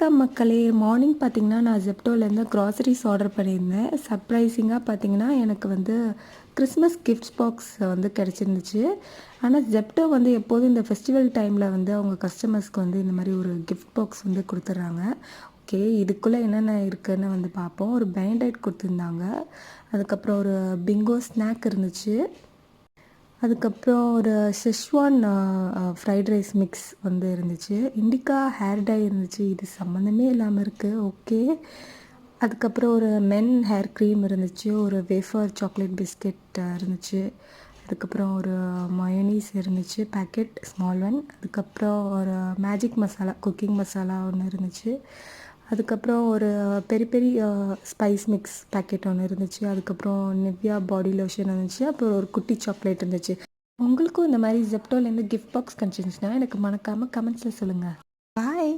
வணக்கம் மக்களே. மார்னிங் பார்த்தீங்கன்னா, நான் ஜெப்டோலேருந்து க்ராசரிஸ் ஆர்டர் பண்ணியிருந்தேன். சர்ப்ரைசிங்கா பார்த்தீங்கன்னா, எனக்கு வந்து கிறிஸ்மஸ் கிஃப்ட்ஸ் பாக்ஸ் வந்து கிடச்சிருந்துச்சு. ஆனால் ஜெப்டோ வந்து எப்போதும் இந்த ஃபெஸ்டிவல் டைமில் வந்து அவங்க கஸ்டமர்ஸ்க்கு வந்து இந்த மாதிரி ஒரு கிஃப்ட் பாக்ஸ் வந்து கொடுத்துட்றாங்க. ஓகே, இதுக்குள்ளே என்னென்ன இருக்குதுன்னு வந்து பார்ப்போம். ஒரு பேண்டைட் கொடுத்துருந்தாங்க. அதுக்கப்புறம் ஒரு பிங்கோ ஸ்நாக் இருந்துச்சு. அதுக்கப்புறம் ஒரு செஷ்வான் ஃப்ரைட் ரைஸ் மிக்ஸ் வந்து இருந்துச்சு. இண்டிகா ஹேர் டை இருந்துச்சு. இது சம்மந்தமே இல்லாமல் இருக்குது. ஓகே. அதுக்கப்புறம் ஒரு மென் ஹேர் க்ரீம் இருந்துச்சு. ஒரு வேஃபர் சாக்லேட் பிஸ்கெட் இருந்துச்சு. அதுக்கப்புறம் ஒரு மயோனீஸ் இருந்துச்சு பேக்கெட் ஸ்மால் ஒன். அதுக்கப்புறம் ஒரு மேஜிக் மசாலா குக்கிங் மசாலா ஒன்று இருந்துச்சு. அதுக்கப்புறம் ஒரு பெரி பெரி ஸ்பைஸ் மிக்ஸ் பேக்கெட் ஒன்று இருந்துச்சு. அதுக்கப்புறம் நிவ்யா பாடி லோஷன் இருந்துச்சு. அப்புறம் ஒரு குட்டி சாக்லேட் இருந்துச்சு. உங்களுக்கும் இந்த மாதிரி ஜெப்டோலேருந்து கிஃப்ட் பாக்ஸ் கிடச்சிருந்துச்சுன்னா எனக்கு மறக்காமல் கமெண்ட்ஸில் சொல்லுங்கள். பாய்.